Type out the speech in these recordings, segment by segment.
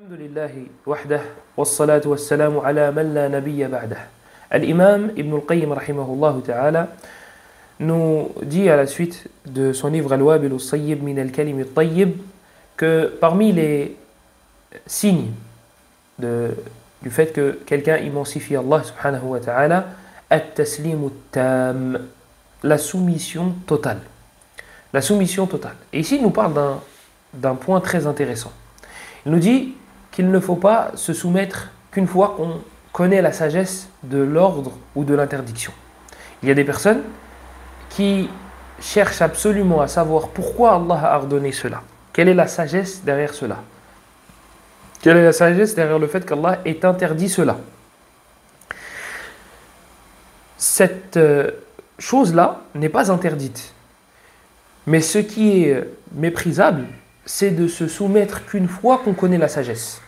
الحمد لله وحده والصلاة والسلام على من لا نبي بعده. Al-Imam Ibn al-Qayyim rahimahullah ta'ala nous dit à la suite de son livre Al-Wabil al-Sayyib min al-Kalim al-Tayyib que parmi les signes du fait que quelqu'un immensifie Allah subhanahu wa ta'ala, at-taslim at-tam, la soumission totale. La soumission totale. Et ici il nous parle d'un point très intéressant. Il nous dit qu'il ne faut pas se soumettre qu'une fois qu'on connaît la sagesse de l'ordre ou de l'interdiction. Il y a des personnes qui cherchent absolument à savoir pourquoi Allah a ordonné cela. Quelle est la sagesse derrière cela? Quelle est la sagesse derrière le fait qu'Allah ait interdit cela? Cette chose-là n'est pas interdite. Mais ce qui est méprisable, c'est de se soumettre qu'une fois qu'on connaît la sagesse.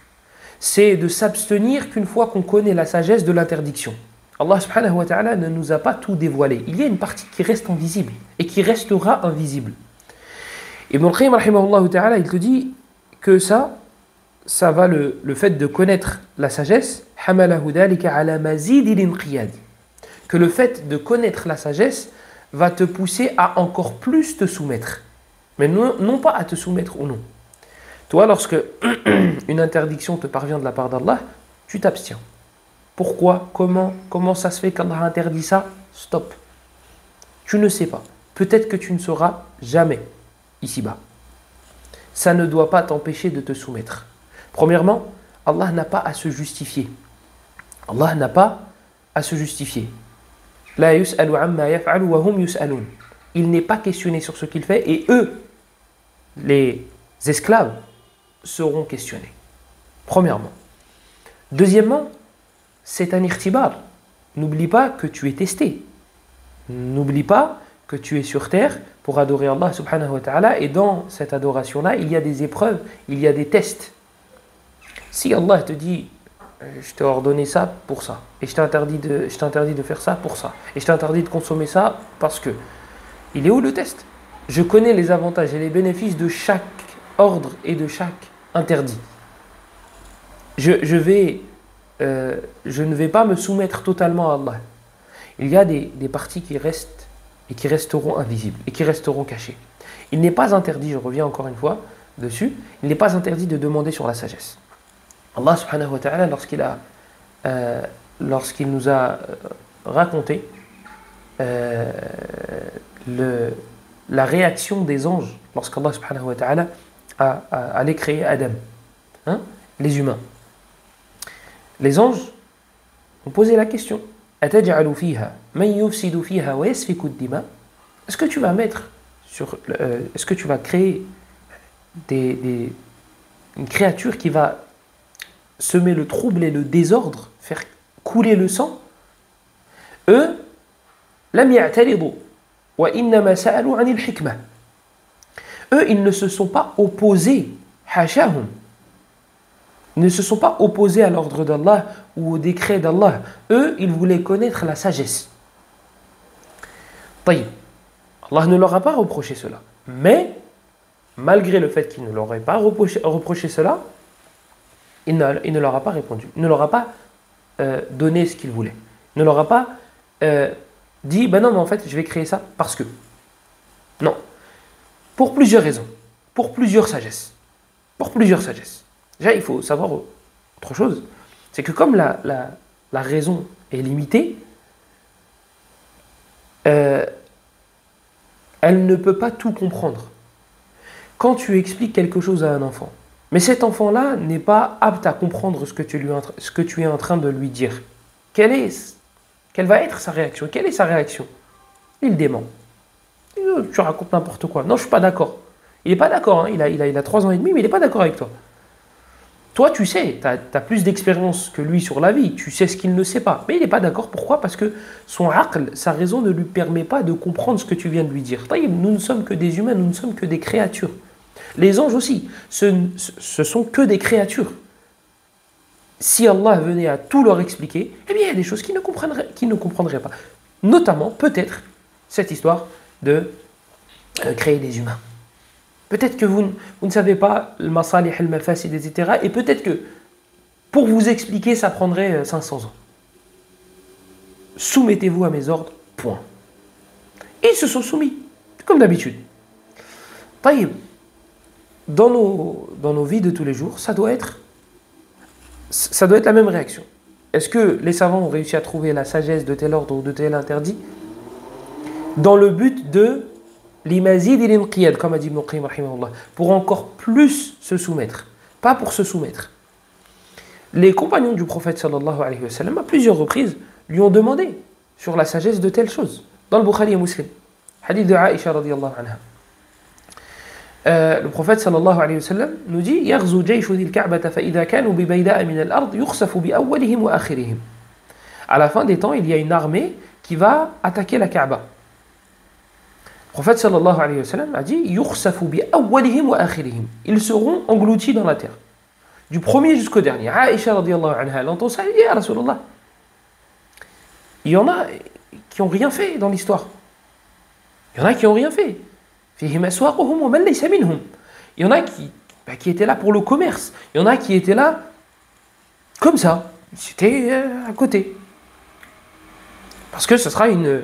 C'est de s'abstenir qu'une fois qu'on connaît la sagesse de l'interdiction. Allah subhanahu wa ta'ala ne nous a pas tout dévoilé. Il y a une partie qui reste invisible et qui restera invisible. Ibn al-Qayyim rahimahullah ta'ala, il te dit que ça va le fait de connaître la sagesse, hamalahu dhalika ala mazidil inqiyad. Que le fait de connaître la sagesse va te pousser à encore plus te soumettre. Mais non pas à te soumettre ou non. Toi, lorsque une interdiction te parvient de la part d'Allah, tu t'abstiens. Pourquoi? Comment ça se fait qu'Allah a interdit ça? Stop. Tu ne sais pas. Peut-être que tu ne sauras jamais ici-bas. Ça ne doit pas t'empêcher de te soumettre. Premièrement, Allah n'a pas à se justifier. Allah n'a pas à se justifier. La yus'alu amma yaf'alu wa hum yus'alun. Il n'est pas questionné sur ce qu'il fait et eux, les esclaves, seront questionnés. Premièrement. Deuxièmement, c'est un irtibar. N'oublie pas que tu es testé. N'oublie pas que tu es sur terre pour adorer Allah subhanahu wa ta'ala et dans cette adoration-là, il y a des épreuves, il y a des tests. Si Allah te dit je t'ai ordonné ça pour ça et je t'interdis de faire ça pour ça et je t'ai interdit de consommer ça parce que il est où le test? Je connais les avantages et les bénéfices de chaque ordre et de chaque interdit. Je ne vais pas me soumettre totalement à Allah. Il y a des parties qui restent et qui resteront invisibles et qui resteront cachées. Il n'est pas interdit, je reviens encore une fois dessus, il n'est pas interdit de demander sur la sagesse. Allah subhanahu wa ta'ala, lorsqu'il nous a raconté la réaction des anges lorsqu'Allah subhanahu wa ta'ala allait créer Adam, les humains. Les anges ont posé la question: Ataj'alu fiha man yufsidu fiha wa yasfiku ad-dima? Est-ce que tu vas est-ce que tu vas créer une créature qui va semer le trouble et le désordre, faire couler le sang? Eux, lam ya'taridu wa innama sa'alu 'anil hikmah. Eux, ils ne se sont pas opposés, hashahum. Ils ne se sont pas opposés à l'ordre d'Allah ou au décret d'Allah. Eux, ils voulaient connaître la sagesse. Taïb. Allah ne leur a pas reproché cela. Mais, malgré le fait qu'il ne leur ait pas reproché cela, il ne leur a pas répondu. Il ne leur a pas donné ce qu'ils voulaient. Il ne leur a pas dit, ben non, mais en fait, je vais créer ça parce que. Non. Pour plusieurs raisons. Pour plusieurs sagesses. Déjà, il faut savoir autre chose. C'est que comme la raison est limitée, elle ne peut pas tout comprendre. Quand tu expliques quelque chose à un enfant, mais cet enfant-là n'est pas apte à comprendre ce que tu es en train de lui dire, quelle va être sa réaction? Quelle est sa réaction? Il dément. Tu racontes n'importe quoi. Non, je ne suis pas d'accord. Il n'est pas d'accord. Il a 3 ans et demi, mais il n'est pas d'accord avec toi. Toi, tu sais, tu as plus d'expérience que lui sur la vie. Tu sais ce qu'il ne sait pas. Mais il n'est pas d'accord. Pourquoi? Parce que son aql, sa raison ne lui permet pas de comprendre ce que tu viens de lui dire. Nous ne sommes que des humains, nous ne sommes que des créatures. Les anges aussi, ce sont que des créatures. Si Allah venait à tout leur expliquer, eh bien, il y a des choses qu'ils ne comprendraient pas. Notamment, peut-être, cette histoire de créer des humains. Peut-être que vous ne savez pas le masalih, le mafasid, etc. Et peut-être que pour vous expliquer, ça prendrait 500 ans. Soumettez-vous à mes ordres, point. Et ils se sont soumis, comme d'habitude. Taïb, dans nos vies de tous les jours, ça doit être la même réaction. Est-ce que les savants ont réussi à trouver la sagesse de tel ordre ou de tel interdit dans le but de l'imazid et l'inqiyad, comme a dit Ibn Qayyim rahimahullah, pour encore plus se soumettre, pas pour se soumettre. Les compagnons du prophète sallallahu alayhi wa sallam, à plusieurs reprises, lui ont demandé sur la sagesse de telle chose. Dans le Bukhari et Muslim, hadith de Aïcha radiyallahu anha. Le prophète sallallahu alayhi wa sallam nous dit يغزو جيش ذي الكعبة فإذا كانوا ببيداء من الأرض يخسف بأولهم وآخرهم. À la fin des temps, il y a une armée qui va attaquer la Kaaba. Le prophète sallallahu alayhi wa sallam a dit يخسف بأولهم وآخرهم. Ils seront engloutis dans la terre, du premier jusqu'au dernier. Aïcha radiyallahu anha, elle entend ça, elle dit ya Rasulallah, il y en a qui n'ont rien fait dans l'histoire. Il y en a qui n'ont rien fait. Il y en a qui étaient là pour le commerce. Il y en a qui étaient là comme ça. C'était à côté. Parce que ce sera une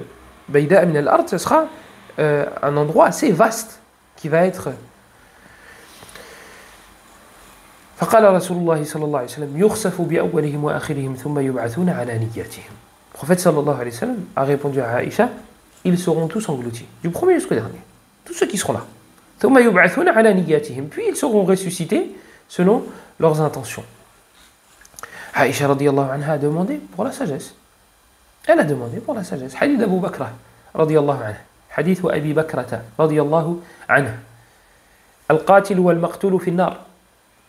Baïda min al-Ard, ce sera un endroit assez vaste qui va être. فقال رسول الله صلى الله عليه وسلم يخسف بأولهم وآخرهم ثم يبعثون على نياتهم. Le prophète sallallahu alayhi wa sallam a répondu à Aïcha, ils seront tous engloutis, du premier jusqu'au dernier. Tous ceux qui seront là. Puis ils seront ressuscités selon leurs intentions. Aïcha radiyallahu anha a demandé pour la sagesse. Elle a demandé pour la sagesse. Hadith d'Abu Bakr radiyallahu anha. Hadith wa Abi Bakrata radiyallahu anha. القاتل والمقتول في النار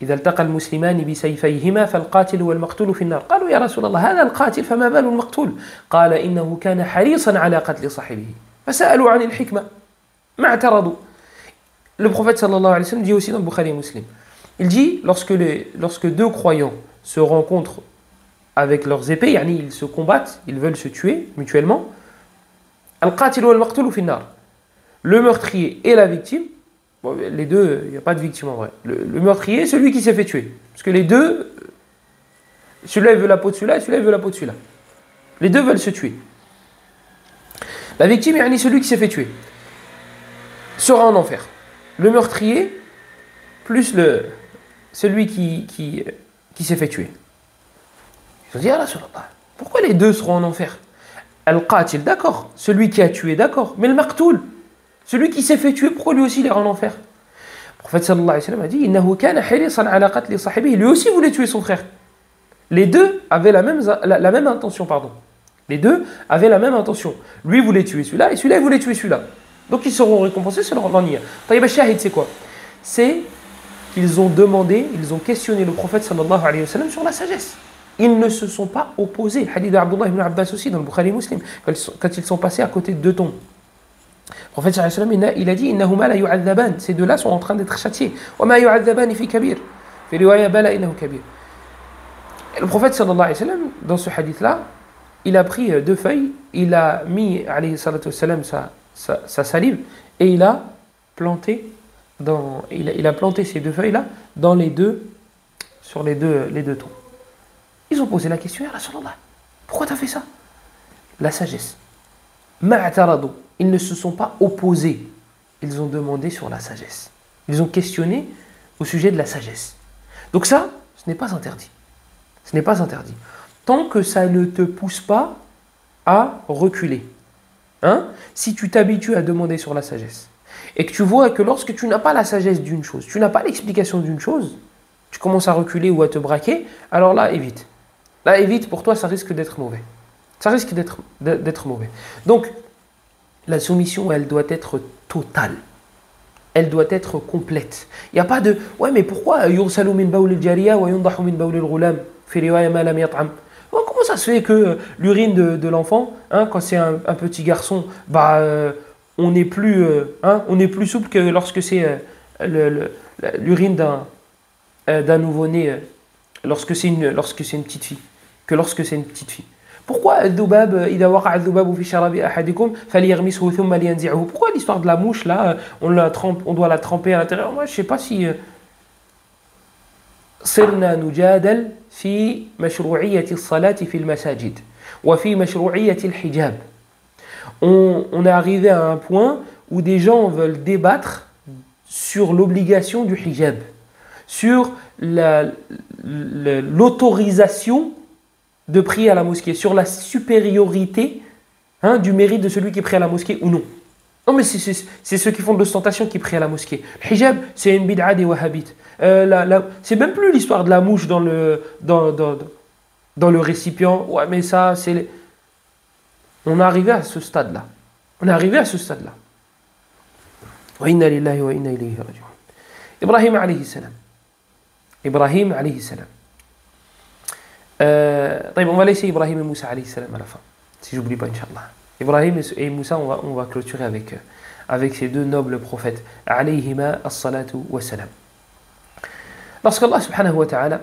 إذا التقى المسلمان بسيفيهما فالقاتل والمقتول في النار قالوا يا رسول الله هذا القاتل فما بال المقتول قال إنه كان حريصا على قتل صاحبه فسألوا عن الحكمة ما اعترضوا. Le prophète sallallahu alayhi wa sallam dit aussi dans le Bukhari et Muslim, il dit lorsque deux croyants se rencontrent avec leurs épées, yani ils se combattent, ils veulent se tuer mutuellement, al-qatil wal-maqtul fi an-nar, le meurtrier et la victime, bon, les deux, il n'y a pas de victime en vrai, le meurtrier, celui qui s'est fait tuer, parce que les deux, celui-là il veut la peau de celui-là et celui-là il veut la peau de celui-là, les deux veulent se tuer. La victime, yani celui qui s'est fait tuer, sera en enfer. Le meurtrier plus celui qui s'est fait tuer. Ils ont dit, ah là, pourquoi les deux seront en enfer? Al-Qatil, d'accord. Celui qui a tué, d'accord. Mais le Maqtoul, celui qui s'est fait tuer, pourquoi lui aussi il ira en enfer? Le prophète sallallahu alayhi wa sallam a dit, Innahu kana harisan ala qatli sahibihi. Lui aussi voulait tuer son frère. Les deux avaient la même intention, pardon. Les deux avaient la même intention. Lui voulait tuer celui-là et celui-là il voulait tuer celui-là. Donc ils seront récompensés selon leur niyyah. Taïb al-Shahid, c'est quoi? C'est qu'ils ont demandé, ils ont questionné le prophète sallallahu alayhi wa sallam sur la sagesse. Ils ne se sont pas opposés. Le hadith d'Abdullah ibn Abbas aussi dans le Bukhari Muslim, quand ils sont passés à côté de deux tombes. Le prophète sallallahu alayhi wa sallam il a dit innahuma la yu'adhaban. Ces deux-là sont en train d'être châtiés. Wa ma yu'adhaban fi kabir. Fi riwaya bala innahu kabir. Et le prophète sallallahu alayhi wa sallam dans ce hadith-là, il a pris deux feuilles, il a mis alayhi salatu wa sallam sa salive et il a planté ces deux feuilles là sur les deux tons. Ils ont posé la question à Rasulallah, pourquoi tu as fait ça? La sagesse. Ma'ataradou, ils ne se sont pas opposés, ils ont demandé sur la sagesse, ils ont questionné au sujet de la sagesse. Donc ça, ce n'est pas interdit, tant que ça ne te pousse pas à reculer. Si tu t'habitues à demander sur la sagesse et que tu vois que lorsque tu n'as pas la sagesse d'une chose, tu n'as pas l'explication d'une chose, tu commences à reculer ou à te braquer, alors là, évite. Là, évite, pour toi, ça risque d'être mauvais. Ça risque d'être mauvais. Donc, la soumission, elle doit être totale. Elle doit être complète. Il n'y a pas de « Ouais, mais pourquoi yursalu min bawl al-jariya wa yundahu min bawl al-ghulam fi riwaya ma lam yat'am » Comment ça se fait que l'urine de l'enfant, quand c'est un petit garçon, on est plus souple que lorsque c'est l'urine d'un nouveau-né, lorsque c'est une petite fille, Pourquoi l'histoire de la mouche là, on doit la tremper à l'intérieur? Moi je sais pas si صرنا نجادل في مشروعية الصلاة في المساجد وفي مشروعية الحجاب. On est arrivé à un point où des gens veulent débattre sur l'obligation du hijab, sur l'autorisation de prier à la mosquée, sur la supériorité du mérite de celui qui prie à la mosquée ou non. Non, mais c'est ceux qui font de l'ostentation qui prient à la mosquée. Le hijab, c'est une bid'a des wahhabites. C'est même plus l'histoire de la mouche dans le récipient. Ouais, mais ça, c'est... On est arrivé à ce stade-là. Wa inna lillahi wa inna ilayhi raji'un. Ibrahim alayhi salam. On va laisser Ibrahim et Moussa alayhi salam à la fin, si j'oublie pas, Inch'Allah. Ibrahim et Moussa, on va clôturer avec ces deux nobles prophètes, alayhima as-salatu wa salam. Lorsqu'Allah subhanahu wa ta'ala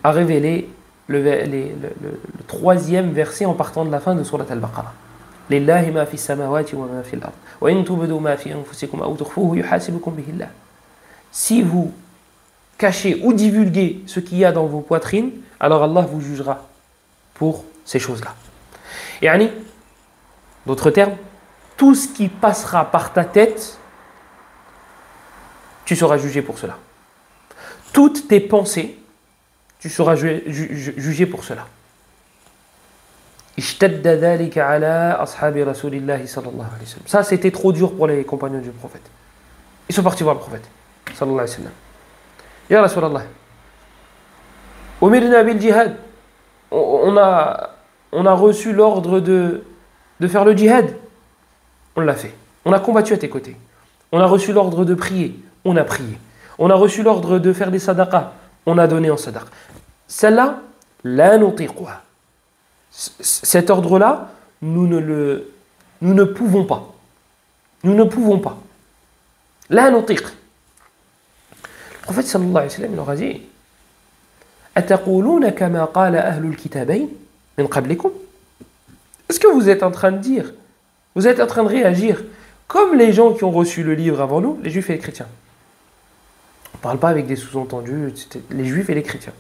a révélé le troisième verset en partant de la fin de Surat Al-Baqarah. Lillahi ma fi samawati wa ma fi al-ard. Wa in tubdu ma fi anfusikum aw tukhfuhu yuhasibukum bihi Allah. Si vous cachez ou divulguez ce qu'il y a dans vos poitrines, alors Allah vous jugera pour ces choses-là. Yani, d'autres termes, tout ce qui passera par ta tête, tu seras jugé pour cela. Toutes tes pensées, tu seras jugé pour cela. Ça, c'était trop dur pour les compagnons du prophète. Ils sont partis voir le prophète. Sallallahu alayhi wa sallam. Ya Rasulallah. Umirna bil jihad. On a reçu l'ordre de faire le djihad. On l'a fait. On a combattu à tes côtés. On a reçu l'ordre de prier. On a prié. On a reçu l'ordre de faire des sadaqas. On a donné en sadaq. Celle-là, la nutiquha. Cet ordre-là, nous ne pouvons pas. Nous ne pouvons pas. La nutiq. Le prophète sallallahu alayhi wa sallam, il leur a dit Ataquluna kama qala ahlul kitabayn min qablikum. Est-ce que vous êtes en train de dire, vous êtes en train de réagir comme les gens qui ont reçu le livre avant nous, les juifs et les chrétiens? On ne parle pas avec des sous-entendus, les juifs et les chrétiens.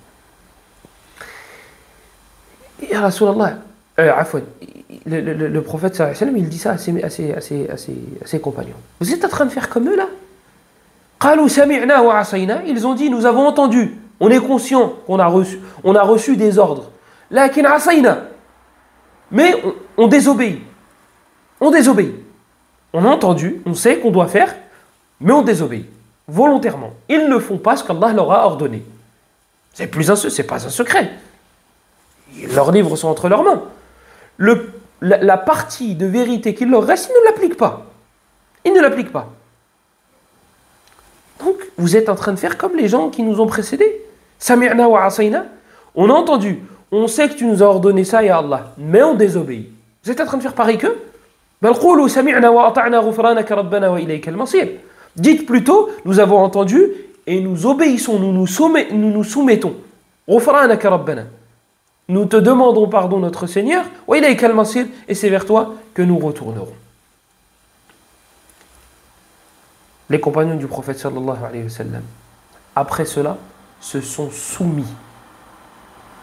Ya Rasulallah, le prophète sallallahu alayhi wa sallam, il dit ça à ses compagnons. Vous êtes en train de faire comme eux là? Qalu sami'na wa asayna. Ils ont dit, nous avons entendu, on est conscient qu'on a reçu des ordres. Lakin asayna. Mais on désobéit. On désobéit. On a entendu, on sait qu'on doit faire, mais on désobéit. Volontairement. Ils ne font pas ce qu'Allah leur a ordonné. C'est pas un secret. Leurs livres sont entre leurs mains. La partie de vérité qu'il leur reste, ils ne l'appliquent pas. Ils ne l'appliquent pas. Donc, vous êtes en train de faire comme les gens qui nous ont précédés. Sami'na wa asayna. On a entendu. On sait que tu nous as ordonné ça, ya Allah. Mais on désobéit. Vous êtes en train de faire pareil qu'eux? Dites plutôt, nous avons entendu et nous obéissons, nous nous soumettons. Nous te demandons pardon, notre Seigneur, et c'est vers toi que nous retournerons. Les compagnons du prophète sallallahu alayhi wa sallam, après cela, se sont soumis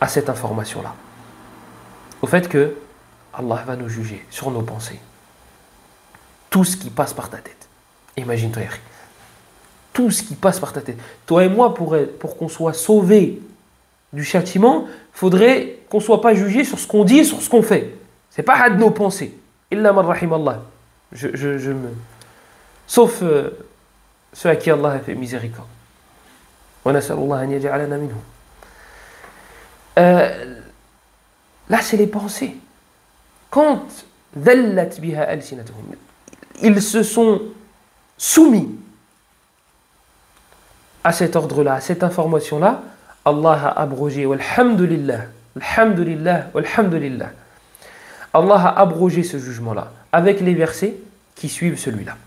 à cette information-là. Au fait que Allah va nous juger sur nos pensées. Tout ce qui passe par ta tête. Imagine-toi, Yari. Tout ce qui passe par ta tête. Toi et moi, pour qu'on soit sauvés du châtiment, il faudrait qu'on ne soit pas jugé sur ce qu'on dit et sur ce qu'on fait. Ce n'est pas à de nos pensées. Illa man rahim Allah. Sauf ceux à qui Allah a fait miséricorde. Wa nas'alullah an yaj'alana minhum. Là, c'est les pensées. Quand dhallat biha alsinatuhum, ils se sont soumis à cet ordre-là, à cette information-là, Allah a abrogé, walhamdulillah, alhamdulillah, walhamdulillah. Allah a abrogé ce jugement-là avec les versets qui suivent celui-là.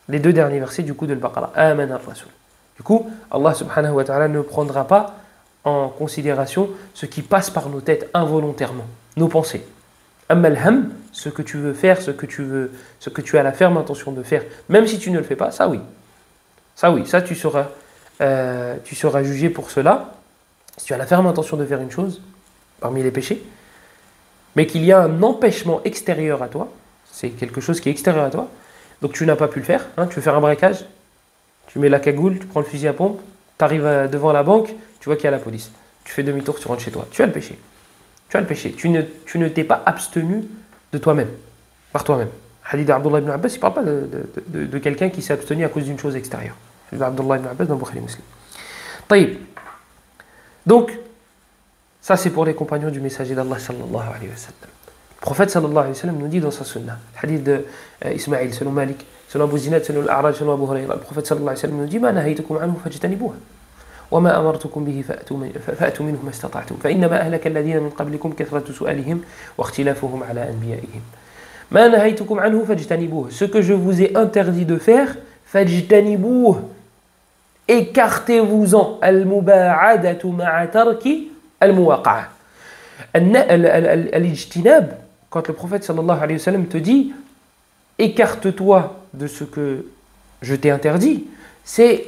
Les deux derniers versets du coup de Al-Baqarah. Amen ar-Rasul. Du coup, Allah subhanahu wa ta'ala ne prendra pas en considération ce qui passe par nos têtes involontairement. nos pensées. Amma al-ham, ce que tu veux faire, ce que tu as la ferme intention de faire, même si tu ne le fais pas, ça oui. Ça tu seras jugé pour cela. Si tu as la ferme intention de faire une chose, parmi les péchés, mais qu'il y a un empêchement extérieur à toi, c'est quelque chose qui est extérieur à toi, donc tu n'as pas pu le faire, tu veux faire un braquage, tu mets la cagoule, tu prends le fusil à pompe, tu arrives devant la banque, tu vois qu'il y a la police, tu fais demi-tour, tu rentres chez toi, tu as le péché. Tu ne t'es pas abstenu de toi-même, par toi-même. Hadith d'Abdullah ibn Abbas, il ne parle pas de quelqu'un qui s'est abstenu à cause d'une chose extérieure. Hadith d'Abdullah ibn Abbas dans Bukhari Muslim. Taïb. Donc, ça c'est pour les compagnons du messager d'Allah sallallahu alayhi wa sallam. Le prophète sallallahu alayhi wa sallam nous dit dans sa sunnah, hadith d'Ismaïl, selon Malik, selon Abu Zinad, selon Al-A'raj, selon Abu Hurayra, le prophète sallallahu alayhi wa sallam nous dit Ma nahaytukum anhu fajtanibuha. وما أمرتكم به فأتوا منه ما استطعتم فإنما أهلك الذين من قبلكم كثرة سؤالهم واختلافهم على أنبيائهم ما نهيتكم عنه فاجتنبوه. Ce que je vous ai interdit de faire, فاجتنبوه, écartez-vous-en. المباعدة مع ترك المواقعة. الاجتناب, quand le prophète sallallahu alayhi wa sallam te dit écarte-toi de ce que je t'ai interdit, c'est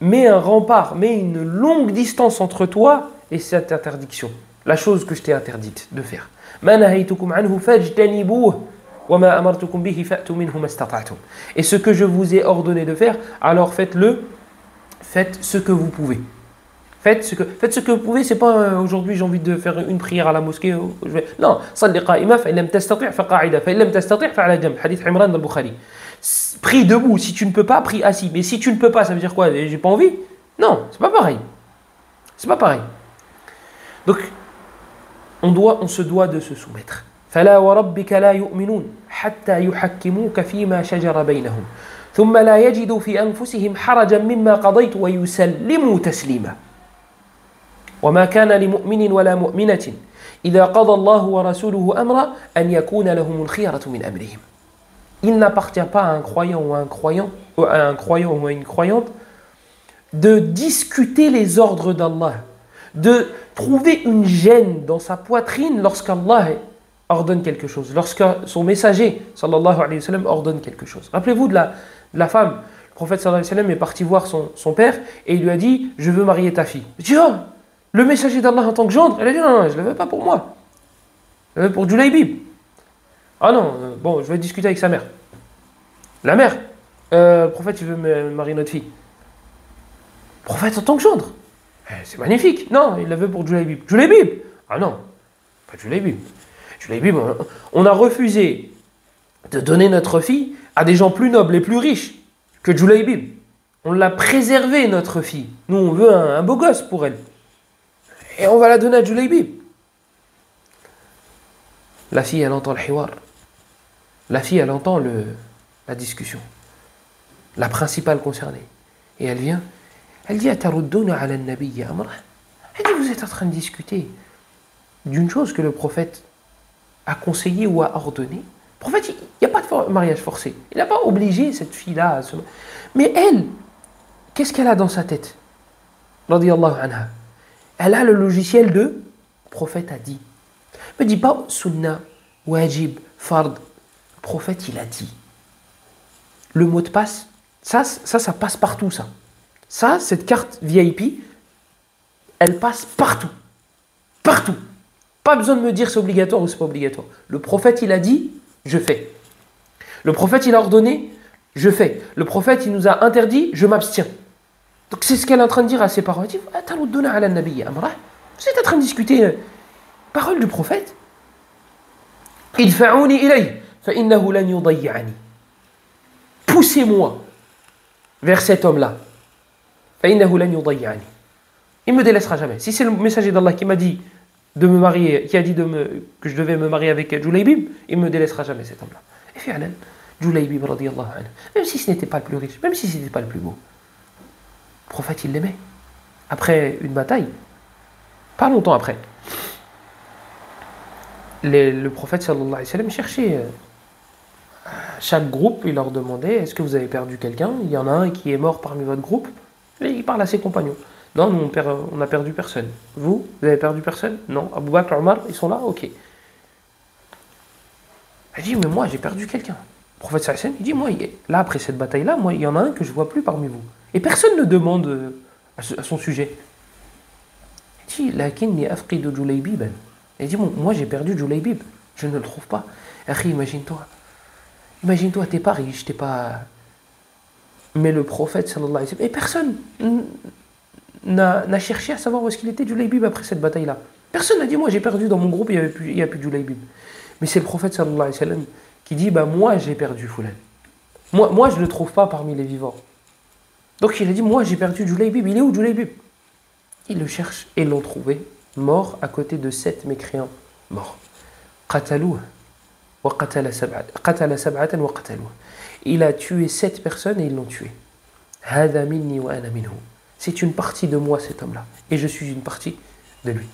mets un rempart, mets une longue distance entre toi et cette interdiction, la chose que je t'ai interdite de faire. Et ce que je vous ai ordonné de faire, alors faites-le, faites ce que vous pouvez. Faites ce que vous pouvez, c'est pas aujourd'hui j'ai envie de faire une prière à la mosquée. Non, salli qa'ima fa illam tastati' fa qa'ida fa illam tastati' fa 'ala jamb. Hadith Imran dans le Bukhari. Prie debout, si tu ne peux pas, prie assis. Mais si tu ne peux pas, ça veut dire quoi? J'ai pas envie? Non, c'est pas pareil. C'est pas pareil. Donc, on se doit de se soumettre. فَلَا وَرَبِّكَ لَا يُؤْمِنُونَ حَتَّى يُحَكِّمُوكَ فِيمَا شَجَرَ بَيْنَهُمْ ثُمَّ لَا يَجِدُوا فِي أَنفُسِهِمْ حَرَجًا مِمَّا قَضَيْتَ وَيُسَلِّمُوا تَسْلِيمًا وَمَا كَانَ لِمُؤْمِنٍ وَلَا مُؤْمِنَةٍ إِذَا قَضَى اللَّهُ وَرَسُولُهُ أَمْرًا أَنْ يَكُونَ لَهُمُ الْخِيَرَةُ مِنْ أَمْرِهِمْ. Il n'appartient pas à un croyant ou à une croyante de discuter les ordres d'Allah, de trouver une gêne dans sa poitrine lorsqu'Allah ordonne quelque chose, lorsque son messager sallallahu alayhi wa sallam ordonne quelque chose. Rappelez-vous de la femme, le prophète sallallahu alayhi wa sallam est parti voir son père et il lui a dit je veux marier ta fille. Il dit oh, le messager d'Allah en tant que gendre? Elle a dit non, je ne le veux pas pour moi, je le veux pour Julaybib. Ah non, bon, je vais discuter avec sa mère. La mère, le prophète, il veut me marier notre fille. Le prophète en tant que gendre. C'est magnifique. Non, il la veut pour Julaybib. Julaybib? Ah non, pas Julaybib. Julaybib, on a refusé de donner notre fille à des gens plus nobles et plus riches que Julaybib. On l'a préservé, notre fille. Nous, on veut un beau gosse pour elle. Et on va la donner à Julaybib. La fille, elle entend le hiwar. La fille, elle entend la discussion. La principale concernée. Et elle vient, elle dit Atarudduna ala an-nabiy amrah. Elle dit vous êtes en train de discuter d'une chose que le prophète a conseillé ou a ordonné. Le prophète, il n'y a pas de mariage forcé. Il n'a pas obligé cette fille-là à se... Mais elle, qu'est-ce qu'elle a dans sa tête? Radiyallahu anha. Elle a le logiciel de le prophète a dit. Ne dis pas sunnah, wajib, fard. Le prophète, il a dit. Le mot de passe, ça passe partout, ça. Ça, cette carte VIP, elle passe partout. Partout. Pas besoin de me dire c'est obligatoire ou c'est pas obligatoire. Le prophète, il a dit, je fais. Le prophète, il a ordonné, je fais. Le prophète, il nous a interdit, je m'abstiens. Donc c'est ce qu'elle est en train de dire à ses parents. Elle dit, vous êtes en train de discuter parole du prophète. Idfa'uni ilayh, fa innahu lan yudayya'ani. Poussez-moi vers cet homme-là. Fa innahu lan yudayya'ani. Il ne me délaissera jamais. Si c'est le messager d'Allah qui m'a dit de me marier, qui a dit que je devais me marier avec Julaybib, il ne me délaissera jamais cet homme-là. Et fi'alan, Julaybib radiyallahu anhu, même si ce n'était pas le plus riche, même si ce n'était pas le plus beau, le prophète il l'aimait. Après une bataille, pas longtemps après, le prophète sallallahu alayhi wa sallam cherchait chaque groupe, il leur demandait est-ce que vous avez perdu quelqu'un? Il y en a un qui est mort parmi votre groupe. Et il parle à ses compagnons. Non, on n'a perdu personne. Vous avez perdu personne? Non. Abu Bakr, Omar, ils sont là? Ok. Elle dit, mais moi, j'ai perdu quelqu'un. Le prophète sallallahu alayhi wa sallam, il dit, moi, là, après cette bataille-là, moi, il y en a un que je ne vois plus parmi vous. Et personne ne demande à son sujet. Il dit, lakinni afqidu Julaybiban. Il dit, moi, j'ai perdu Julaybib. Je ne le trouve pas. Akhi, imagine-toi. Imagine-toi, t'es pas riche, t'es pas... Mais le prophète, sallallahu alayhi wa sallam, et personne n'a cherché à savoir où est-ce qu'il était Julaybib après cette bataille-là. Personne n'a dit, moi, j'ai perdu dans mon groupe, il n'y a plus Julaybib. Mais c'est le prophète, sallallahu alayhi wa sallam, qui dit, bah, moi, j'ai perdu Foulan. Moi, je ne le trouve pas parmi les vivants. Donc, il a dit, moi, j'ai perdu Julaybib. Il est où, Julaybib? Ils le cherchent et l'ont trouvé, mort à côté de 7 mécréants morts. Qatalouh. Il a tué 7 personnes et ils l'ont tué. C'est une partie de moi, cet homme-là. Et je suis une partie de lui.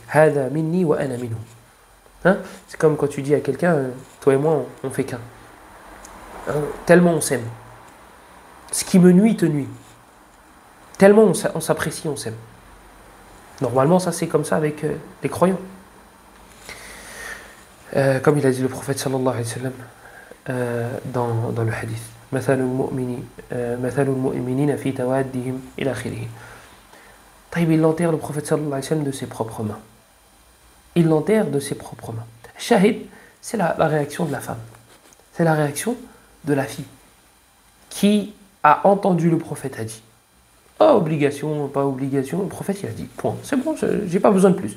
Hein? C'est comme quand tu dis à quelqu'un, toi et moi, on fait qu'un. Hein? Tellement on s'aime. Ce qui me nuit te nuit. Tellement on s'apprécie, on s'aime. Normalement, ça c'est comme ça avec les croyants. Comme il a dit le prophète sallallahu alayhi wa sallam dans le hadith. مثل المؤمنين في توادهم إلى آخره. Il l'enterre le prophète sallallahu alayhi wa sallam de ses propres mains. Il l'enterre de ses propres mains. Shahid, c'est la réaction de la femme. C'est la réaction de la fille qui a entendu le prophète a dit. Oh, obligation, pas obligation. Le prophète il a dit, point. C'est bon, je n'ai pas besoin de plus.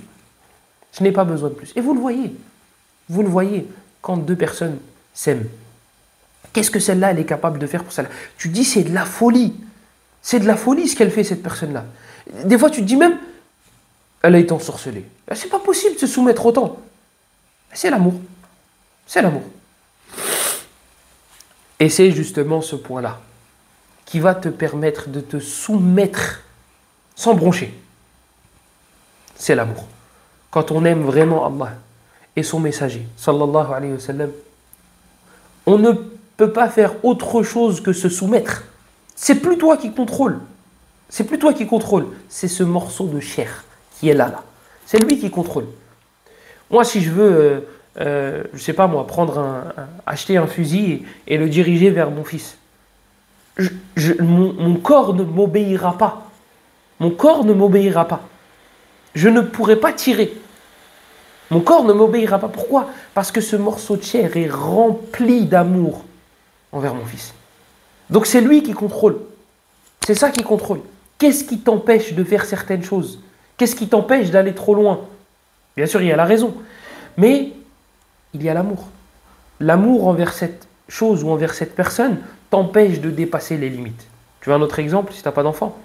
Je n'ai pas besoin de plus. Et vous le voyez, quand 2 personnes s'aiment. Qu'est-ce que celle-là, elle est capable de faire pour celle-là? Tu te dis, c'est de la folie. C'est de la folie ce qu'elle fait, cette personne-là. Des fois, tu te dis même, elle a été ensorcelée. C'est pas possible de se soumettre autant. C'est l'amour. C'est l'amour. Et c'est justement ce point-là qui va te permettre de te soumettre sans broncher. C'est l'amour. Quand on aime vraiment Allah et son messager, sallallahu alayhi wa sallam, on ne peut pas faire autre chose que se soumettre. C'est plus toi qui contrôle. C'est plus toi qui contrôle. C'est ce morceau de chair qui est là. C'est lui qui contrôle. Moi, si je veux, je sais pas moi, acheter un fusil et le diriger vers mon fils, mon corps ne m'obéira pas. Mon corps ne m'obéira pas. Je ne pourrai pas tirer. Mon corps ne m'obéira pas. Pourquoi? Parce que ce morceau de chair est rempli d'amour envers mon fils. Donc c'est lui qui contrôle. C'est ça qui contrôle. Qu'est-ce qui t'empêche de faire certaines choses? Qu'est-ce qui t'empêche d'aller trop loin? Bien sûr, il y a la raison. Mais il y a l'amour. L'amour envers cette chose ou envers cette personne t'empêche de dépasser les limites. Tu veux un autre exemple si tu n'as pas d'enfant?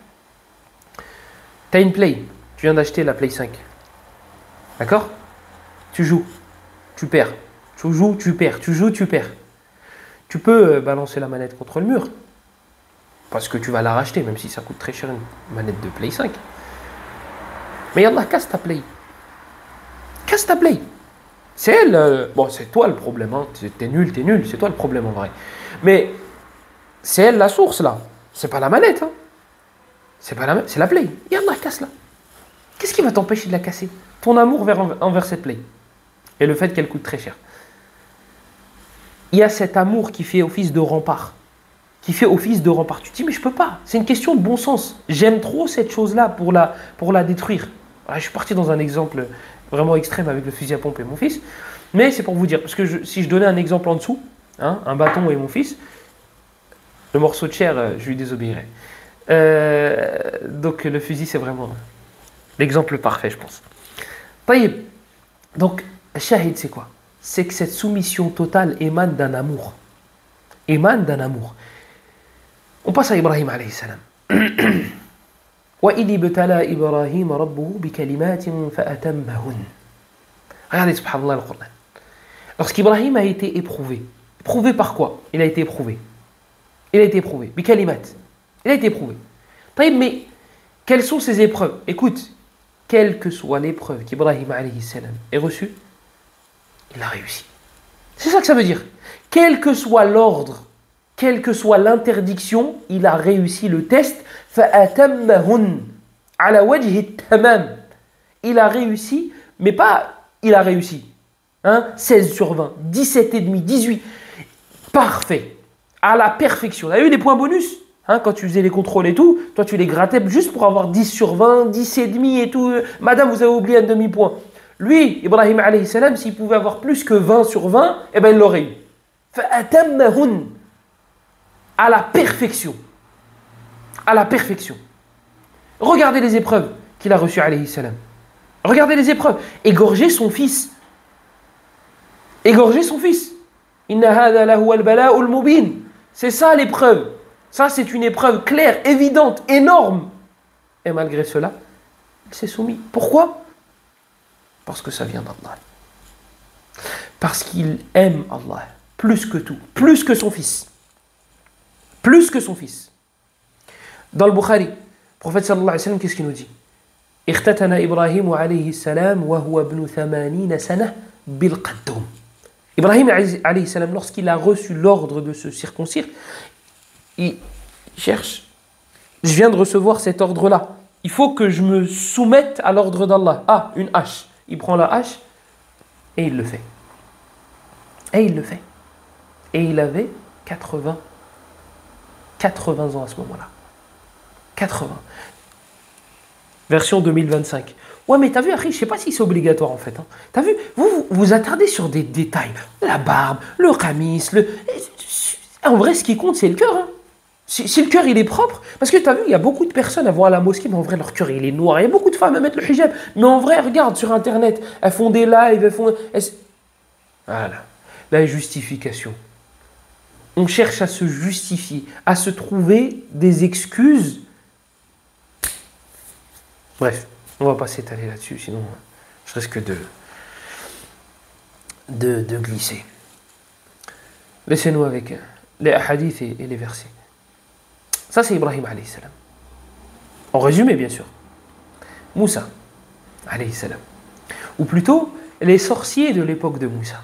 Tu as une Play. Tu viens d'acheter la Play 5. D'accord? Tu joues. Tu perds. Tu joues, tu perds. Tu joues, tu perds. Tu peux balancer la manette contre le mur. Parce que tu vas la racheter, même si ça coûte très cher une manette de Play 5. Mais Allah, casse ta Play. Casse ta Play. C'est elle. Bon, c'est toi le problème. Hein. T'es nul. C'est toi le problème en vrai. Mais c'est elle la source là. C'est pas la manette. Hein. C'est la Play. Et Allah, casse-la. Qu'est-ce qui va t'empêcher de la casser? Ton amour envers cette Play. Et le fait qu'elle coûte très cher. Il y a cet amour qui fait office de rempart. Tu te dis, mais je peux pas. C'est une question de bon sens. J'aime trop cette chose-là pour la détruire. Alors, je suis parti dans un exemple vraiment extrême avec le fusil à pompe et mon fils. Mais c'est pour vous dire. Parce que si je donnais un exemple en dessous, hein, un bâton et mon fils, le morceau de chair, je lui désobéirais. Donc le fusil, c'est vraiment l'exemple parfait, je pense. Taïb. Donc, shahid, c'est quoi? C'est que cette soumission totale émane d'un amour. On passe à Ibrahim alayhi salam. وَإِذِ ابْتَلَى إِبْرَاهِيمَ رَبُّهُ بِكَلِمَاتٍ فَأَتَمَّهُنَّ. Regardez, subhanallah, le Coran. Lorsqu'Ibrahim a été éprouvé. Éprouvé par quoi? Il a été éprouvé. Bikalimat. Il a été éprouvé. Mais quelles sont ces épreuves? Écoute, quelle que soit l'épreuve qu'Ibrahim alayhi salam ait reçue, il a réussi. C'est ça que ça veut dire. Quel que soit l'ordre, quelle que soit l'interdiction, il a réussi le test. فَأَتَمَّهُنْ عَلَى وَجْهِ التَّمَامِ. Il a réussi, mais pas il a réussi. Hein, 16 sur 20, 17,5, 18. Parfait. À la perfection. Vous avez eu des points bonus hein, quand tu faisais les contrôles et tout, toi tu les grattais juste pour avoir 10 sur 20, 10,5 et tout. Madame, vous avez oublié un demi-point. Lui, Ibrahim alayhi salam, s'il pouvait avoir plus que 20 sur 20, eh ben il l'aurait eu. فَأَتَمَّهُنْ à la perfection. À la perfection. Regardez les épreuves qu'il a reçues alayhi salam. Regardez les épreuves. Égorger son fils. Égorger son fils. Inna hadha lahu al-bala'u al-mubin. C'est ça l'épreuve. Ça c'est une épreuve claire, évidente, énorme. Et malgré cela, il s'est soumis. Pourquoi? Parce que ça vient d'Allah. Parce qu'il aime Allah plus que tout, plus que son fils. Plus que son fils. Dans le Bukhari, le prophète sallallahu alayhi wa sallam, qu'est-ce qu'il nous dit? اختتن إبراهيم عليه السلام وهو ابن 80 سنة بالقدوم. Ibrahim alayhi salam, lorsqu'il a reçu l'ordre de se circoncire, il cherche, je viens de recevoir cet ordre-là, il faut que je me soumette à l'ordre d'Allah. Ah, une hache. Il prend la hache et il le fait. Et il le fait. Et il avait 80 ans à ce moment-là. 80. Version 2025. Ouais, mais t'as vu, Akhi, je sais pas si c'est obligatoire en fait. Hein. T'as vu, vous attardez sur des détails. La barbe, le khamis, En vrai, ce qui compte, c'est le cœur. Hein. Si le cœur, il est propre. Parce que t'as vu, il y a beaucoup de personnes à voir à la mosquée, mais en vrai, leur cœur, il est noir. Il y a beaucoup de femmes à mettre le hijab. Mais en vrai, regarde sur Internet. Elles font des lives, Voilà. La justification. On cherche à se justifier, à se trouver des excuses. Bref, on va pas s'étaler là-dessus, sinon je risque de glisser. Laissez-nous avec les hadiths et les versets. Ça, c'est Ibrahim alayhi salam. En résumé, bien sûr. Moussa alayhi salam. Ou plutôt, les sorciers de l'époque de Moussa.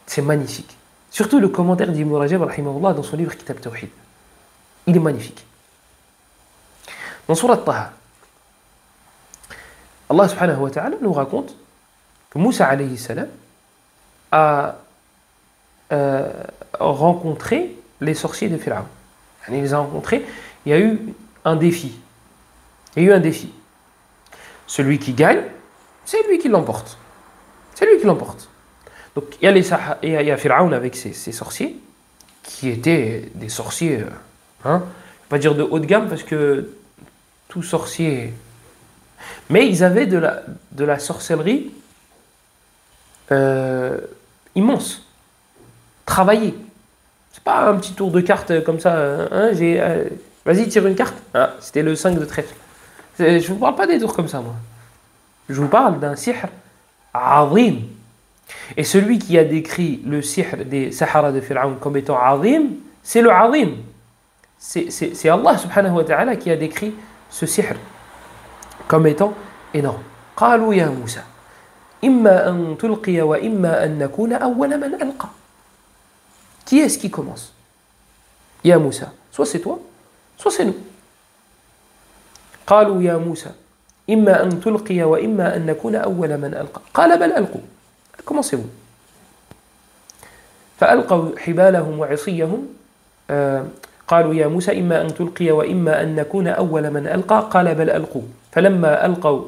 C'est magnifique. Surtout le commentaire d'Ibn Rajab rahimahullah dans son livre Kitab Tawhid. Il est magnifique. Dans Surat Taha, Allah subhanahu wa ta'ala nous raconte que Moussa alayhi salam a rencontré les sorciers de Pharaon. Il les a rencontrés, il y a eu un défi. Il y a eu un défi. Celui qui gagne, c'est lui qui l'emporte. C'est lui qui l'emporte. Donc il y a Pharaon avec ses sorciers, qui étaient des sorciers, je ne vais pas dire de haut de gamme, parce que tout sorcier... Mais ils avaient de la sorcellerie immense. Travaillée. C'est pas un petit tour de carte comme ça. Vas-y, tire une carte. Ah, c'était le 5 de trèfle. Je ne vous parle pas des tours comme ça, moi. Je vous parle d'un sihr azim. Et celui qui a décrit le sihr des Sahara de Pharaon comme étant azim, c'est le azim. C'est Allah subhanahu wa ta'ala qui a décrit ce sihr comme étant énorme. قالوا يا موسى إما أن تلقي وإما أن نكون أول من ألقى. Qui est-ce qui commence? Ya Moussa. Soit c'est toi, soit c'est nous. قالوا يا موسى إما أن تلقي وإما أن نكون أول من ألقى. قال بل ألقوا. Commencez-vous. فألقوا حبالهم وعصيهم. قالوا يا موسى إما أن تلقي وإما أن نكون أول من ألقى. قال بل ألقوا. فلما ألقوا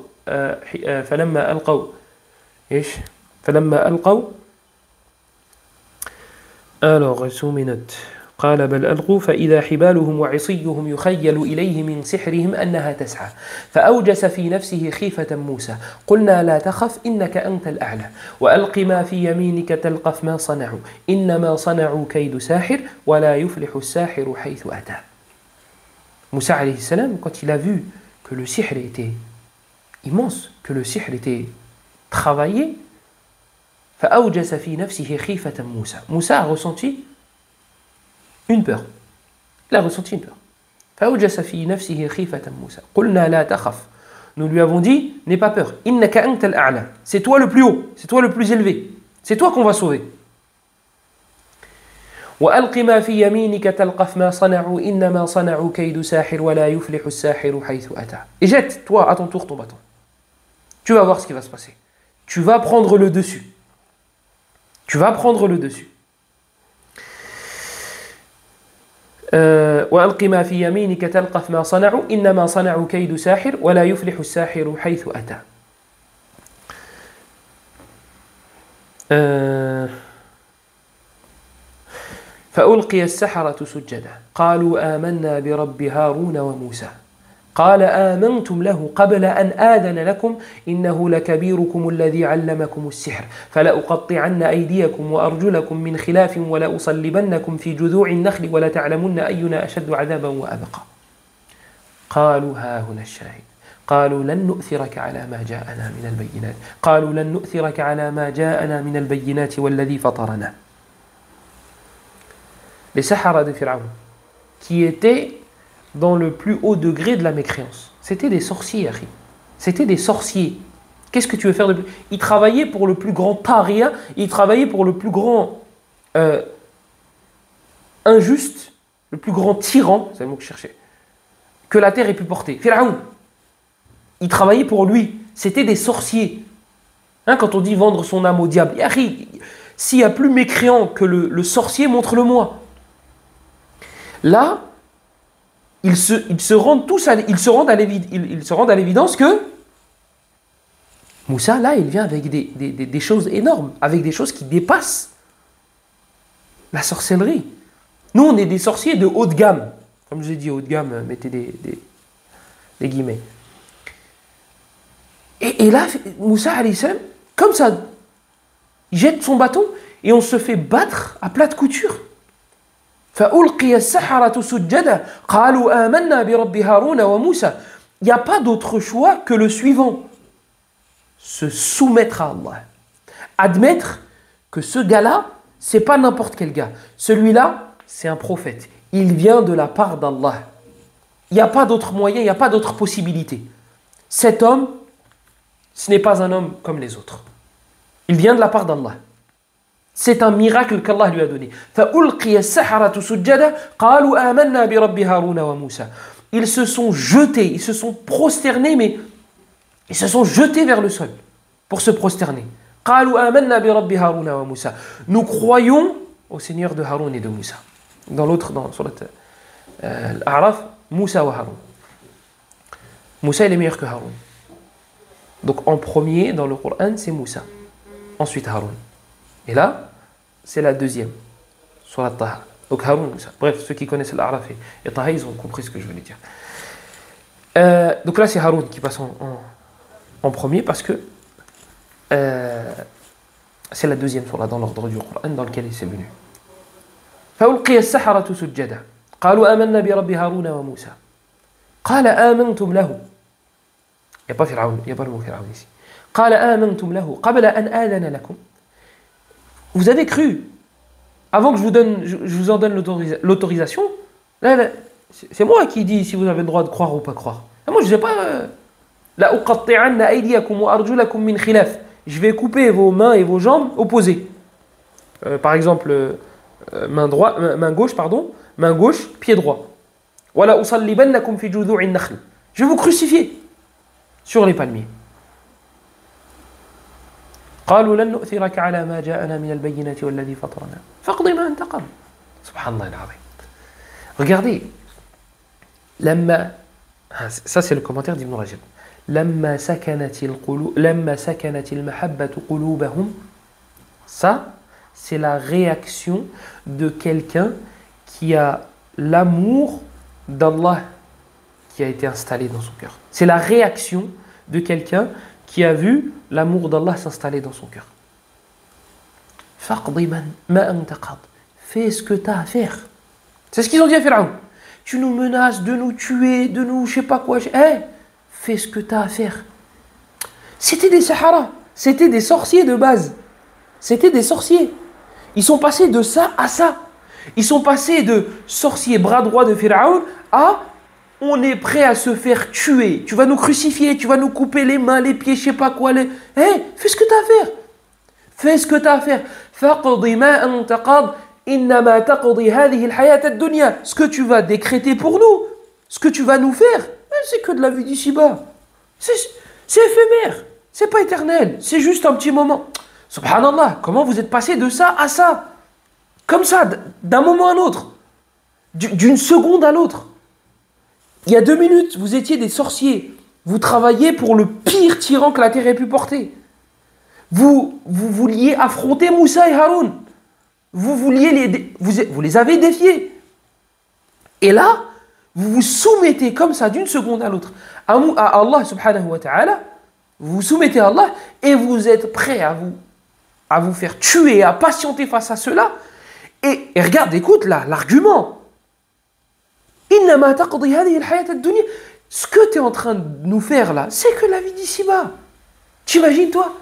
alors سمنت قال بل ألقوا فإذا حبالهم وعصيهم يخيل إليه من سحرهم أنها تسعى فأوجس في نفسه خيفة موسى قلنا لا تخف إنك أنت الأعلى وألق ما في يمينك تلقف ما صنعوا إنما صنعوا كيد ساحر ولا يفلح الساحر حيث أتى. Moussa alayhi salam, quand il a vu que le sihr était immense, que le sihr était travaillé, فأوجس في نفسه خيفة موسى. Moussa a ressenti une peur. Il a ressenti une peur. فأوجس في نفسه خيفة موسى. قلنا لا تخف. Nous lui avons dit, n'aie pas peur. إنك أنت الأعلى. C'est toi le plus haut, c'est toi le plus élevé. C'est toi qu'on va sauver. وألق ما في يمينك تلقف ما صنعوا إنما صنعوا كيد ساحر ولا يفلح الساحر حيث أتى. Et jette, toi, à ton tour, ton bâton. Tu vas voir ce qui va se passer. Tu vas prendre le dessus. Tu vas prendre le dessus. وألق ما في يمينك تلقف ما صنعوا إنما صنعوا كيد ساحر ولا يفلح الساحر حيث أتى. فألقي السحرة سجدا قالوا آمنا برب هارون وموسى قال آمنتم له قبل أن آذن لكم إنه لكبيركم الذي علمكم السحر فلأقطعن أيديكم وأرجلكم من خلاف ولأصلبنكم في جذوع النخل ولتعلمن أينا أشد عذابا وأبقى قالوا ها هنا الشاهد قالوا لن نؤثرك على ما جاءنا من البينات قالوا لن نؤثرك على ما جاءنا من البينات والذي فطرنا. Les Sahara de Pharaon, qui étaient dans le plus haut degré de la mécréance. C'était des sorciers, Harry. C'était des sorciers. Qu'est-ce que tu veux faire de plus? Ils travaillaient pour le plus grand paria, ils travaillaient pour le plus grand injuste, le plus grand tyran, c'est le mot que je cherchais, que la terre ait pu porter. Pharaon, ils travaillaient pour lui. C'était des sorciers. Hein, quand on dit vendre son âme au diable, Harry, s'il y a plus mécréant que le sorcier, montre-le-moi. Là, ils se rendent à l'évidence que Moussa, là, il vient avec des choses énormes, avec des choses qui dépassent la sorcellerie. Nous, on est des sorciers de haut de gamme. Comme je l'ai dit, haut de gamme, mettez des guillemets. Et là, Moussa, alayhi salam, comme ça, il jette son bâton et on se fait battre à plat de couture. فألقي السحرة سجدا قالوا آمنا برب هارون وموسى. Il n'y a pas d'autre choix que le suivant. Se soumettre à Allah. Admettre que ce gars-là, c'est pas n'importe quel gars. Celui-là, c'est un prophète. Il vient de la part d'Allah. Il n'y a pas d'autre moyen, il n'y a pas d'autre possibilité. Cet homme, ce n'est pas un homme comme les autres. Il vient de la part d'Allah. C'est un miracle qu'Allah lui a donné. Ils se sont jetés, ils se sont prosternés, mais ils se sont jetés vers le sol pour se prosterner. Nous croyons au Seigneur de Haroun et de Moussa. Dans l'autre, dans surat Al-A'raf, Moussa ou Haroun. Moussa il est meilleur que Haroun. Donc en premier dans le Coran, c'est Moussa. Ensuite Haroun. Et là, c'est la deuxième, surat Taha. Donc Haroun, Moussa. Bref, ceux qui connaissent l'Araf et Taha, ils ont compris ce que je voulais dire. Donc là, c'est Haroun qui passe en premier parce que c'est la deuxième surah dans l'ordre du Coran dans lequel il s'est venu. فألقي السحرة سجدا قالوا آمنا برب هارون وموسى قال آمنتم له. Il n'y a pas Pharaon, il n'y a pas le mot Pharaon ici. قال آمنتم له قبل أن آذن لكم. Vous avez cru, avant que je vous en donne l'autorisation, là, c'est moi qui dis si vous avez le droit de croire ou pas croire. Moi je ne sais pas. لأقطعن أيديكم وأرجلكم من خلاف. Je vais couper vos mains et vos jambes opposées. Par exemple, main gauche, pied droit. وَلَأُصَلِّبَنَّكُمْ فِي جُذُوعِ النَّخْلِ. Je vais vous crucifier sur les palmiers. قالوا لن نؤثرك على ما جاءنا من البينات والذي فطرنا فاقض ما أنت قاض. سبحان الله العظيم. Regardez, ça c'est le commentaire d'Ibn Rajab. لما سكنت المحبة قلوبهم. Ça, c'est la réaction de quelqu'un qui a l'amour d'Allah qui a été installé dans son cœur. C'est la réaction de quelqu'un qui a vu l'amour d'Allah s'installer dans son cœur. Fais ce que tu as à faire. C'est ce qu'ils ont dit à Pharaon. Tu nous menaces de nous tuer, de nous je sais pas quoi. Fais ce que tu as à faire. C'était des Sahara, c'était des sorciers de base. C'était des sorciers. Ils sont passés de ça à ça. Ils sont passés de sorciers bras droit de Pharaon à on est prêt à se faire tuer. Tu vas nous crucifier, tu vas nous couper les mains, les pieds, je sais pas quoi. Fais ce que tu as à faire. Fais ce que tu as à faire. Ce que tu vas décréter pour nous, ce que tu vas nous faire, c'est que de la vie d'ici-bas. C'est éphémère, c'est pas éternel, c'est juste un petit moment. Subhanallah, comment vous êtes passé de ça à ça? Comme ça, d'un moment à l'autre, d'une seconde à l'autre. Il y a 2 minutes, vous étiez des sorciers. Vous travailliez pour le pire tyran que la terre ait pu porter. Vous vouliez affronter Moussa et Haroun. Vous les avez défiés. Et là, vous vous soumettez comme ça d'une seconde à l'autre à Allah subhanahu wa ta'ala. Vous vous soumettez à Allah et vous êtes prêt à vous faire tuer, à patienter face à cela. Et regarde, écoute là, l'argument. Innama taqdi hadhihi al-hayat ad-dunya. Ce que tu es en train de nous faire là, c'est que la vie d'ici-bas. T'imagines toi,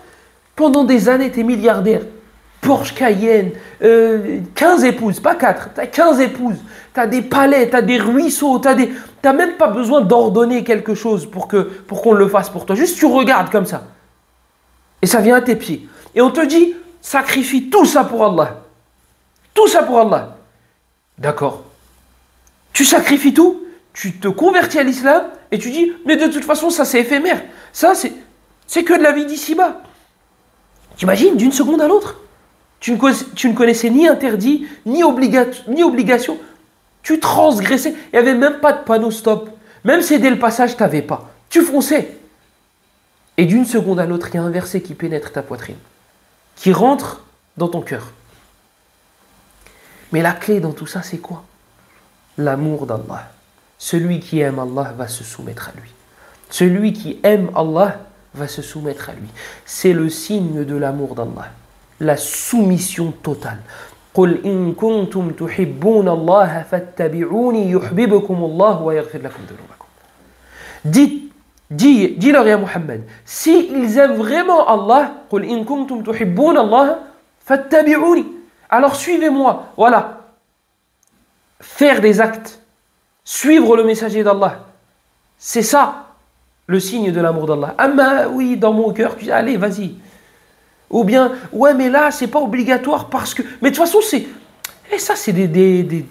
pendant des années, tu es milliardaire. Porsche Cayenne, 15 épouses, pas 4, tu as 15 épouses, tu as des palais, tu as des ruisseaux, t'as même pas besoin d'ordonner quelque chose pour qu'on le fasse pour toi. Juste tu regardes comme ça. Et ça vient à tes pieds. Et on te dit, sacrifie tout ça pour Allah. Tout ça pour Allah. D'accord. Tu sacrifies tout, tu te convertis à l'islam et tu dis, mais de toute façon, ça c'est éphémère. Ça c'est que de la vie d'ici-bas. T'imagines, d'une seconde à l'autre, tu ne connaissais ni interdit, ni obligation. Tu transgressais. Il n'y avait même pas de panneau stop. Même céder le passage, tu n'avais pas. Tu fonçais. Et d'une seconde à l'autre, il y a un verset qui pénètre ta poitrine, qui rentre dans ton cœur. Mais la clé dans tout ça, c'est quoi? L'amour d'Allah. Celui qui aime Allah va se soumettre à lui. Celui qui aime Allah va se soumettre à lui. C'est le signe de l'amour d'Allah. La soumission totale. قل إن كنتم تحبون الله فاتبعوني يحببكم الله ويغفر لكم ذنوبكم. Dis-leur ya Muhammad, si ils aiment vraiment Allah, قل إن كنتم تحبون الله فاتبعوني. Alors suivez-moi. Voilà. Faire des actes, suivre le messager d'Allah. C'est ça le signe de l'amour d'Allah. Ah mais oui, dans mon cœur, tu dis allez, vas-y. Ou bien, ouais, mais là, c'est pas obligatoire parce que... Mais de toute façon, c'est... Et ça, c'est des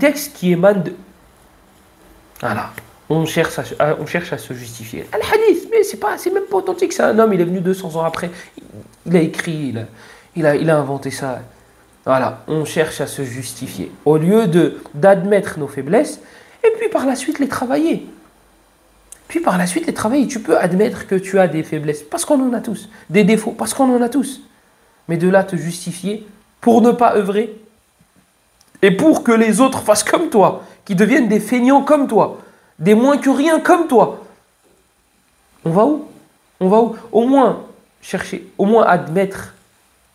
textes qui émanent de... Voilà. On cherche à se justifier. Al-Hadith, mais c'est même pas authentique. C'est un homme, il est venu 200 ans après. Il a écrit, il a inventé ça. Voilà. On cherche à se justifier. Au lieu d'admettre nos faiblesses, et puis par la suite, les travailler. Tu peux admettre que tu as des faiblesses, parce qu'on en a tous. Des défauts, parce qu'on en a tous. Mais de là te justifier pour ne pas œuvrer et pour que les autres fassent comme toi, qui deviennent des feignants comme toi, des moins que rien comme toi. On va où? Au moins chercher, au moins admettre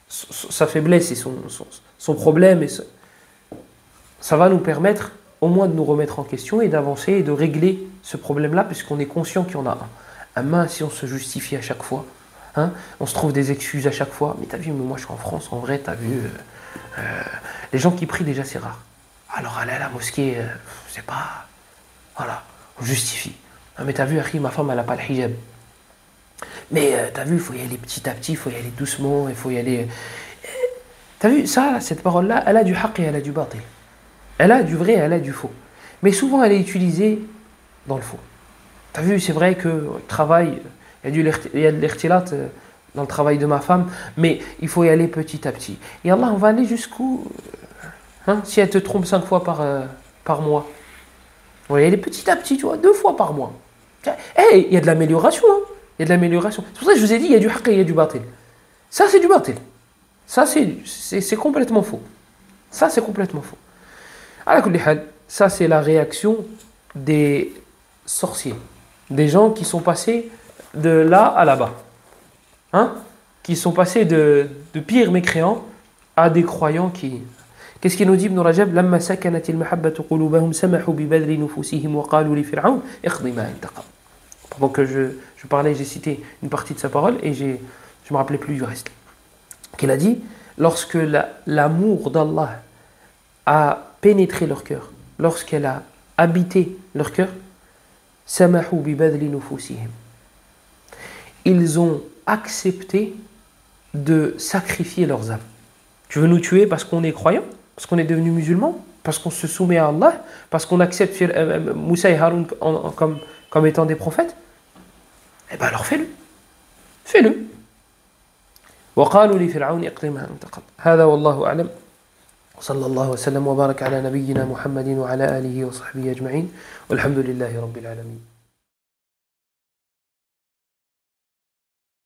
sa faiblesse et son problème. Ça va nous permettre au moins de nous remettre en question et d'avancer et de régler ce problème-là, puisqu'on est conscient qu'il y en a un. Mince, si on se justifie à chaque fois, hein, on se trouve des excuses à chaque fois. Mais t'as vu, mais moi je suis en France, en vrai, t'as vu, les gens qui prient déjà c'est rare. Alors aller à la mosquée, c'est pas... Voilà, on justifie. Ah, mais t'as vu, Akhi, ma femme elle n'a pas le hijab. Mais t'as vu, il faut y aller petit à petit, il faut y aller doucement, il faut y aller... T'as vu, ça, cette parole-là, elle a du haqq et elle a du batil. Elle a du vrai, elle a du faux. Mais souvent, elle est utilisée dans le faux. Tu as vu, c'est vrai que le travail, il y a de l'irtilat dans le travail de ma femme, mais il faut y aller petit à petit. Et Allah, on va aller jusqu'où si elle te trompe 5 fois par mois. On va y aller petit à petit, tu vois, 2 fois par mois. Hey, il y a de l'amélioration. Hein. Il y a de l'amélioration. C'est pour ça que je vous ai dit, il y a du haqq et il y a du batil. Ça, c'est du batil. Ça, c'est complètement faux. Ça, c'est complètement faux. Ça, c'est la réaction des sorciers, des gens qui sont passés de là à là-bas, qui sont passés de pires mécréants à des croyants qui... Qu'est-ce qu'il nous dit Ibn Rajab? Lamma sakanatil mahabbatu qulubahum samahu bi badli nufusihim wa qalu li fir'aun iqdi ma intaqam. Pendant que je parlais, j'ai cité une partie de sa parole et je me rappelais plus du reste. Qu'il a dit, lorsque l'amour d'Allah a pénétré leur cœur, lorsqu'elle a habité leur cœur, samahu bi badli nufusihim. Ils ont accepté de sacrifier leurs âmes. Tu veux nous tuer parce qu'on est croyant, parce qu'on est devenu musulman, parce qu'on se soumet à Allah, parce qu'on accepte Moussa et Haroun comme étant des prophètes? Eh bien alors fais-le. Fais-le. وقالوا لفرعون اقلمها أنت قط. هذا والله أعلم. صلى الله وسلم وبارك على نبينا محمد وعلى آله وصحبه أجمعين والحمد لله رب العالمين.